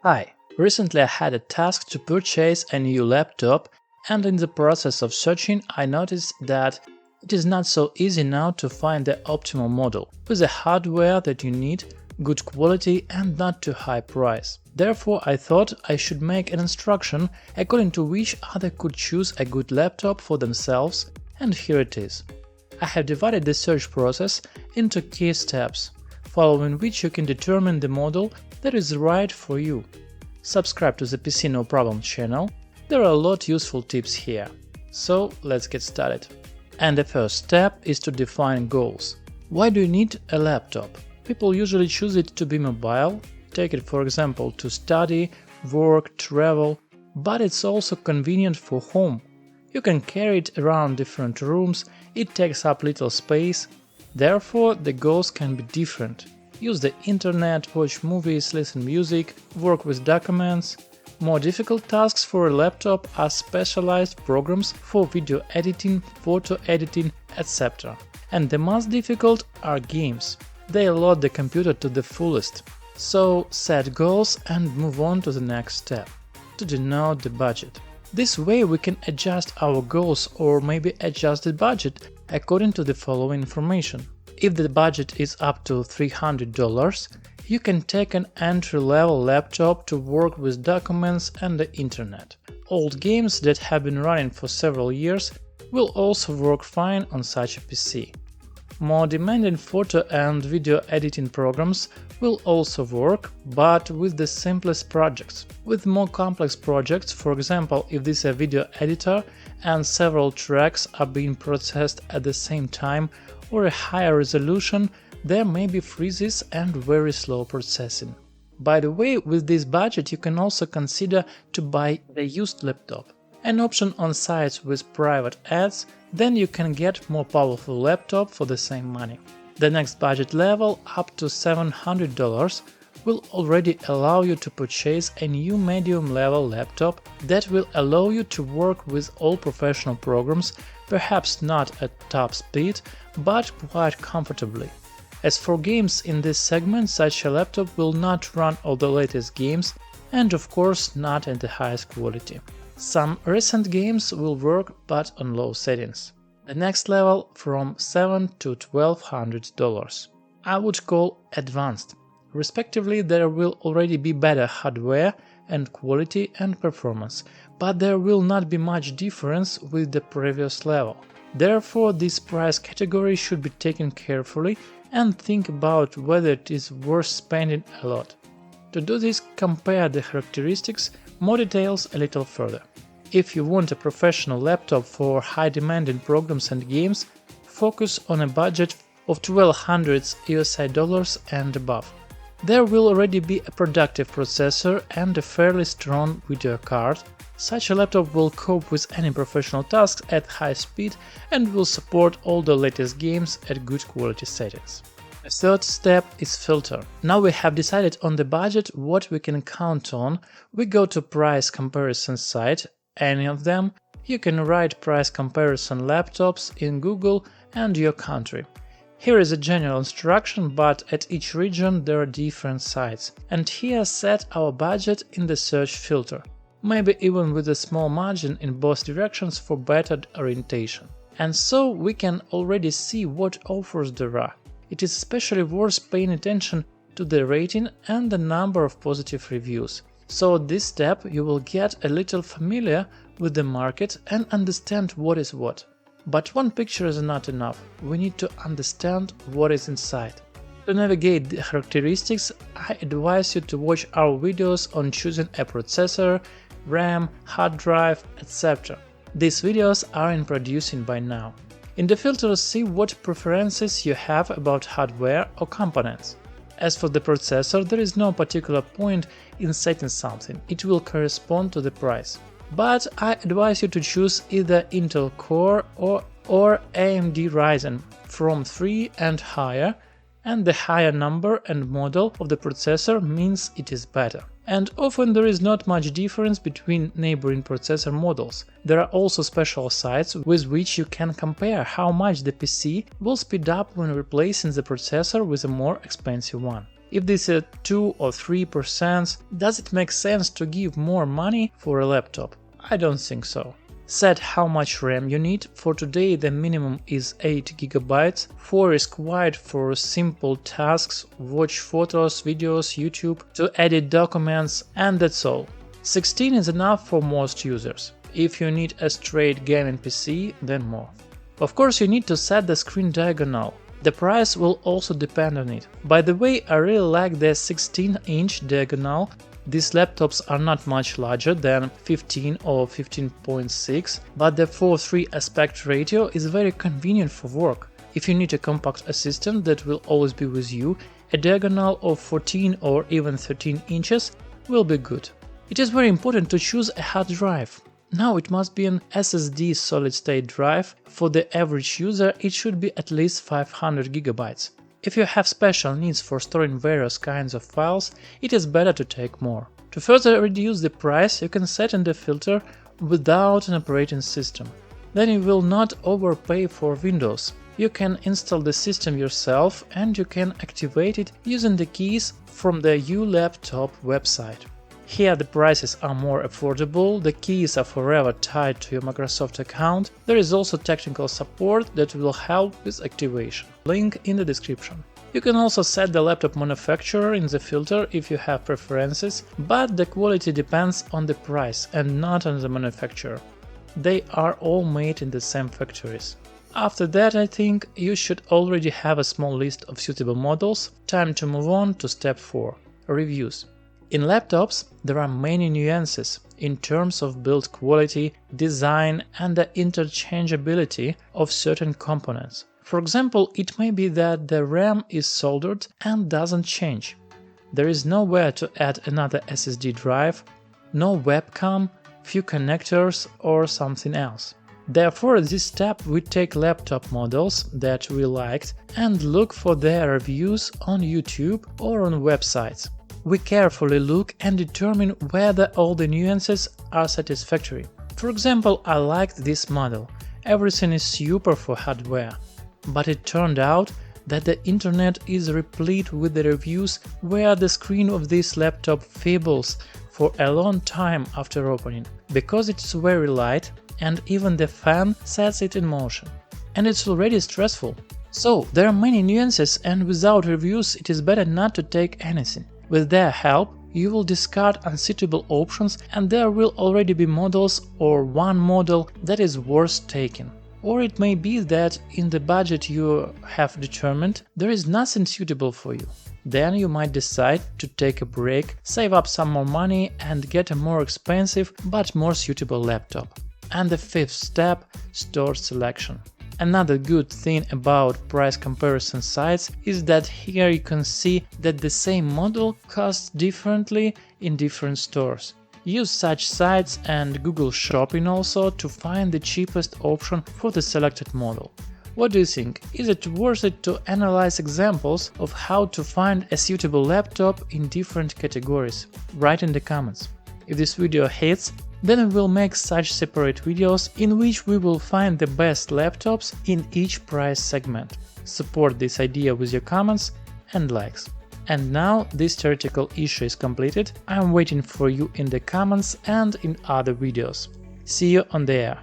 Hi, recently I had a task to purchase a new laptop, and in the process of searching I noticed that it is not so easy now to find the optimal model, with the hardware that you need, good quality and not too high price. Therefore I thought I should make an instruction according to which others could choose a good laptop for themselves, and here it is. I have divided the search process into key steps, following which you can determine the model that is right for you. Subscribe to the PC No Problem channel, there are a lot useful tips here. So let's get started. And the first step is to define goals. Why do you need a laptop? People usually choose it to be mobile, take it for example to study, work, travel, but it's also convenient for home. You can carry it around different rooms, it takes up little space, therefore the goals can be different. Use the internet, watch movies, listen music, work with documents. More difficult tasks for a laptop are specialized programs for video editing, photo editing, etc. And the most difficult are games. They load the computer to the fullest. So set goals and move on to the next step, to denote the budget. This way we can adjust our goals or maybe adjust the budget according to the following information. If the budget is up to $300, you can take an entry-level laptop to work with documents and the internet. Old games that have been running for several years will also work fine on such a PC. More demanding photo and video editing programs will also work, but with the simplest projects. With more complex projects, for example, if this is a video editor and several tracks are being processed at the same time or a higher resolution, there may be freezes and very slow processing. By the way, with this budget you can also consider to buy the used laptop, an option on sites with private ads, then you can get more powerful laptop for the same money. The next budget level, up to $700, will already allow you to purchase a new medium-level laptop that will allow you to work with all professional programs, perhaps not at top speed, but quite comfortably. As for games in this segment, such a laptop will not run all the latest games and of course not at the highest quality. Some recent games will work but on low settings. The next level from $700 to $1200 I would call advanced. Respectively, there will already be better hardware and quality and performance, but there will not be much difference with the previous level. Therefore, this price category should be taken carefully and think about whether it is worth spending a lot. To do this, compare the characteristics, more details a little further. If you want a professional laptop for high-demanding programs and games, focus on a budget of $1200 and above. There will already be a productive processor and a fairly strong video card. Such a laptop will cope with any professional tasks at high speed and will support all the latest games at good quality settings. The third step is filter. Now we have decided on the budget what we can count on. We go to price comparison site, any of them. You can write price comparison laptops in Google and your country. Here is a general instruction, but at each region there are different sites. And here set our budget in the search filter, maybe even with a small margin in both directions for better orientation. And so we can already see what offers there are. It is especially worth paying attention to the rating and the number of positive reviews. So at this step you will get a little familiar with the market and understand what is what. But one picture is not enough, we need to understand what is inside. To navigate the characteristics, I advise you to watch our videos on choosing a processor, RAM, hard drive, etc. These videos are in producing by now. In the filters, see what preferences you have about hardware or components. As for the processor, there is no particular point in setting something, it will correspond to the price. But I advise you to choose either Intel Core or AMD Ryzen from 3 and higher, and the higher number and model of the processor means it is better. And often there is not much difference between neighboring processor models. There are also special sites with which you can compare how much the PC will speed up when replacing the processor with a more expensive one. If this is 2 or 3%, does it make sense to give more money for a laptop? I don't think so. Set how much RAM you need. For today the minimum is 8 GB. 4 is quite for simple tasks, watch photos, videos, YouTube, to edit documents, and that's all. 16 is enough for most users. If you need a straight gaming PC, then more. Of course you need to set the screen diagonal. The price will also depend on it. By the way, I really like the 16-inch diagonal. These laptops are not much larger than 15 or 15.6, but the 4:3 aspect ratio is very convenient for work. If you need a compact assistant that will always be with you, a diagonal of 14 or even 13 inches will be good. It is very important to choose a hard drive. Now it must be an SSD solid-state drive. For the average user it should be at least 500 GB. If you have special needs for storing various kinds of files, it is better to take more. To further reduce the price, you can set in the filter without an operating system. Then you will not overpay for Windows. You can install the system yourself and you can activate it using the keys from the ULaptop website. Here the prices are more affordable, the keys are forever tied to your Microsoft account. There is also technical support that will help with activation. Link in the description. You can also set the laptop manufacturer in the filter if you have preferences, but the quality depends on the price and not on the manufacturer. They are all made in the same factories. After that, I think you should already have a small list of suitable models. Time to move on to step 4. Reviews. In laptops, there are many nuances in terms of build quality, design, and the interchangeability of certain components. For example, it may be that the RAM is soldered and doesn't change. There is nowhere to add another SSD drive, no webcam, few connectors, or something else. Therefore, at this step we take laptop models that we liked and look for their reviews on YouTube or on websites. We carefully look and determine whether all the nuances are satisfactory. For example, I liked this model. Everything is super for hardware. But it turned out that the internet is replete with the reviews where the screen of this laptop fables for a long time after opening, because it's very light and even the fan sets it in motion. And it's already stressful. So there are many nuances, and without reviews it is better not to take anything. With their help, you will discard unsuitable options and there will already be models or one model that is worth taking. Or it may be that in the budget you have determined, there is nothing suitable for you. Then you might decide to take a break, save up some more money and get a more expensive but more suitable laptop. And the 5th step, store selection. Another good thing about price comparison sites is that here you can see that the same model costs differently in different stores. Use such sites and Google Shopping also to find the cheapest option for the selected model. What do you think? Is it worth it to analyze examples of how to find a suitable laptop in different categories? Write in the comments. If this video hits, then we will make such separate videos in which we will find the best laptops in each price segment. Support this idea with your comments and likes. And now this theoretical issue is completed. I am waiting for you in the comments and in other videos. See you on the air.